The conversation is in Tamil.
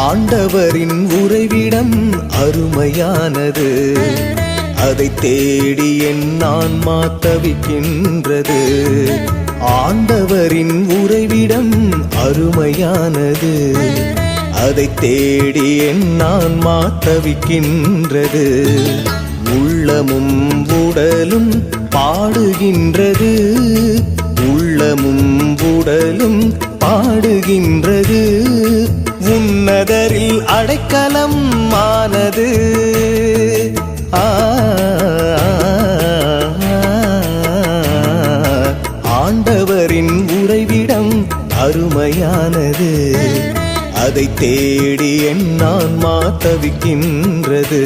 ஆண்டவரின் உறைவிடம் அருமையானது, அதை தேடி என் ஆன்மா தவிக்கின்றது. ஆண்டவரின் உறைவிடம் அருமையானது, அதை தேடி என் ஆன்மா தவிக்கின்றது. உள்ளமும் உடலும் பாடுகின்றது, உள்ளமும் உடலும் பாடுகின்றது. உன்னதரில் அடைக்கலம் ஆனது. ஆண்டவரின் உறைவிடம் அருமையானது, அதை தேடி என் ஆன்மா தவிக்கின்றது.